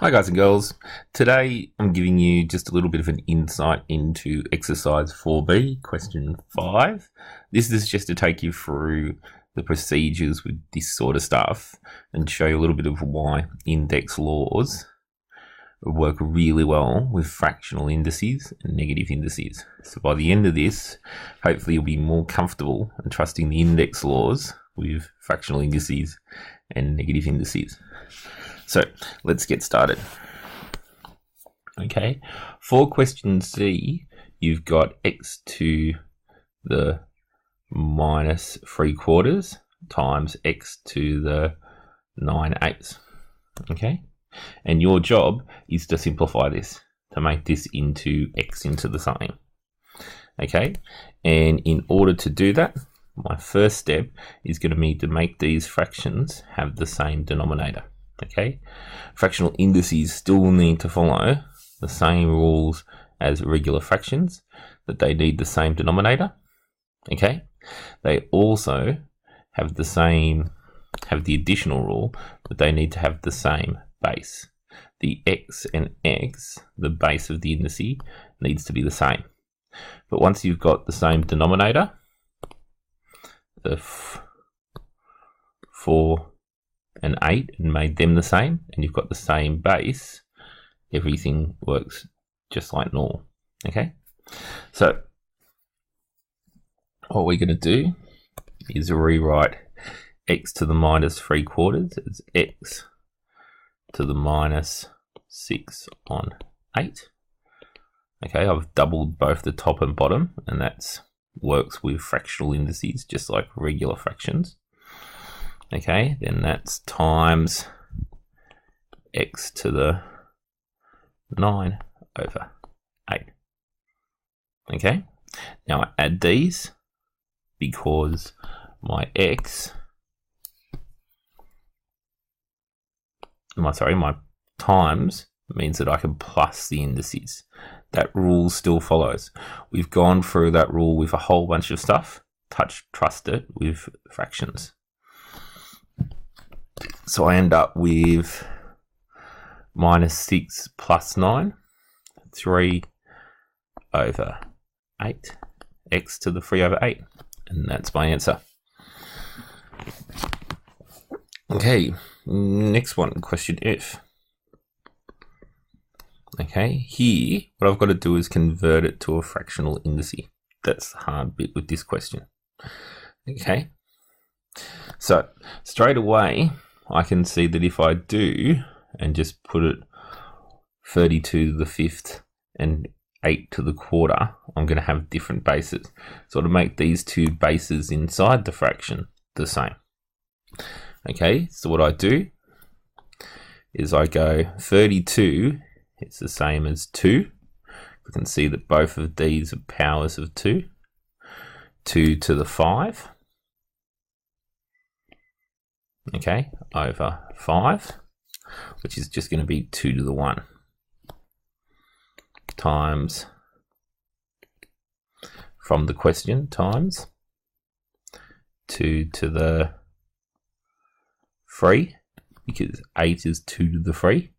Hi guys and girls, today I'm giving you just a little bit of an insight into exercise 4B, question 5. This is just to take you through the procedures with this sort of stuff and show you a little bit of why index laws work really well with fractional indices and negative indices. So by the end of this, hopefully you'll be more comfortable and trusting the index laws with fractional indices and negative indices. So let's get started. Okay, for question C, you've got x to the minus 3/4 times x to the 9/8. Okay, and your job is to simplify this, to make this into x into the something. Okay, and in order to do that, my first step is going to be to make these fractions have the same denominator. Okay, fractional indices still need to follow the same rules as regular fractions, that they need the same denominator. Okay, they also have the additional rule that they need to have the same base. The x and x, the base of the indice, needs to be the same. But once you've got the same denominator, the 4 and 8 and made them the same, and you've got the same base, everything works just like normal. Okay, so what we're going to do is rewrite x to the minus 3/4 as x to the minus 6 on 8. Okay, I've doubled both the top and bottom, and that works with fractional indices just like regular fractions. Okay, then that's times x to the 9/8. Okay, now I add these because my times means that I can plus the indices. That rule still follows. We've gone through that rule with a whole bunch of stuff. Trust it with fractions. So I end up with minus 6 plus 9, 3/8, x to the 3/8, and that's my answer. Okay, next one, question F. Okay, here, what I've got to do is convert it to a fractional indice. That's the hard bit with this question. Okay, so straight away, I can see that if I do and just put it 32 to the 5th and 8 to the 1/4, I'm going to have different bases. So to make these two bases inside the fraction the same. Okay, so what I do is I go 32, it's the same as 2. You can see that both of these are powers of 2. 2 to the 5. Okay, over 5, which is just going to be 2 to the 1, times, from the question, times 2 to the 3, because 8 is 2 to the 3,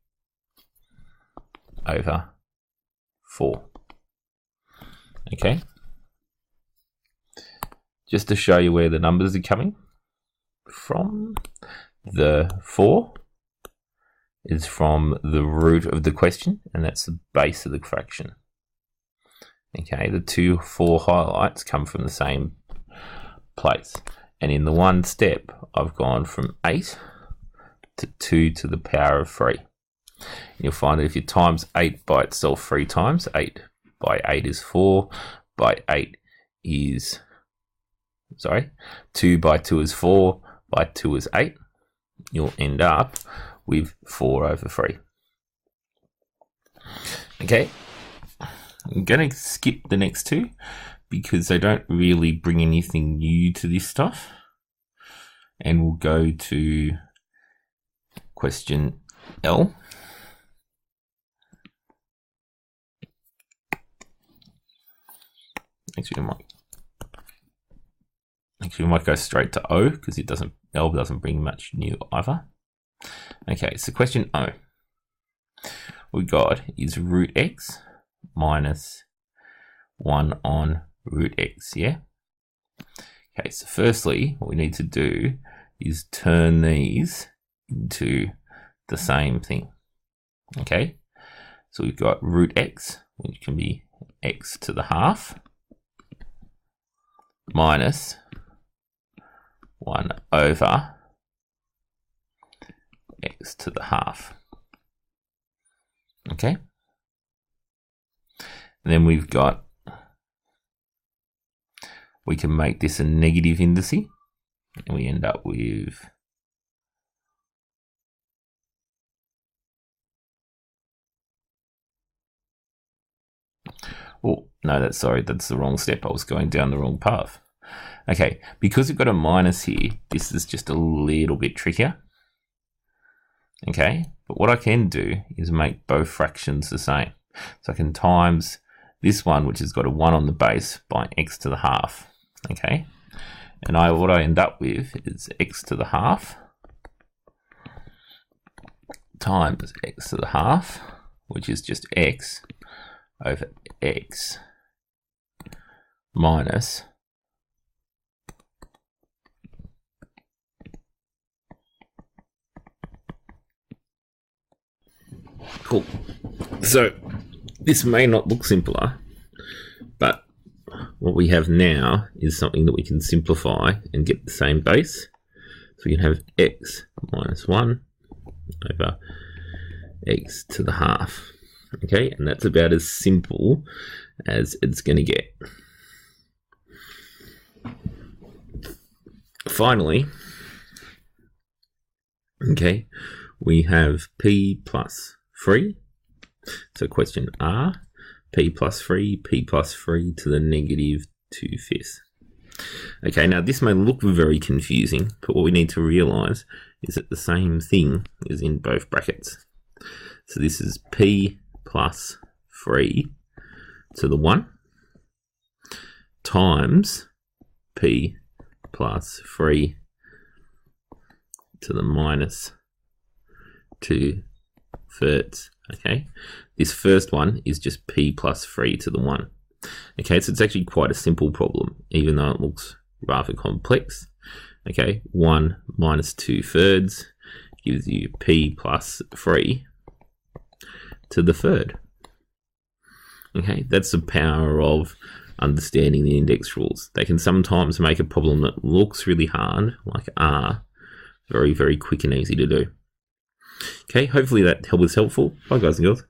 over 4. Okay, just to show you where the numbers are coming from, the 4 is from the root of the question, and that's the base of the fraction. Okay, the 2 4 highlights come from the same place, and in the one step I've gone from 8 to 2 to the power of 3. And you'll find that if you times 8 by itself 3 times, 8 by 8 is 4, by 8 is, 2 by 2 is 4, by 2 is 8, you'll end up with 4/3. Okay, I'm going to skip the next two because they don't really bring anything new to this stuff. And we'll go to question L. Actually, we might go straight to O because L doesn't bring much new either. Okay, so question O. we got is root x minus 1 on root x, yeah? Okay, so firstly, what we need to do is turn these into the same thing, okay? So we've got root x, which can be x to the half, minus 1 over x to the half, okay? And then we've got, we can make this a negative indice, and we end up with oh, no, that's the wrong step. I was going down the wrong path. Okay, because we've got a minus here, this is just a little bit trickier. Okay, but what I can do is make both fractions the same. So I can times this one, which has got a 1 on the base, by x to the half. Okay, and what I end up with is x to the half times x to the half, which is just x over x minus cool. So this may not look simpler, but what we have now is something that we can simplify and get the same base. So we can have x minus 1 over x to the half. Okay, and that's about as simple as it's going to get. Finally, okay, we have p plus 3. So question R, p plus 3 to the negative 2/5. Okay, now this may look very confusing, but what we need to realize is that the same thing is in both brackets. So this is p plus 3 to the 1 times p plus 3 to the minus 2/3. Okay, this first one is just p plus 3 to the 1. Okay, so it's actually quite a simple problem, even though it looks rather complex. Okay, 1 minus 2/3 gives you p plus 3 to the 3rd. Okay, that's the power of understanding the index rules. They can sometimes make a problem that looks really hard, like R, very, very quick and easy to do. Okay, hopefully that was helpful. Bye guys and girls.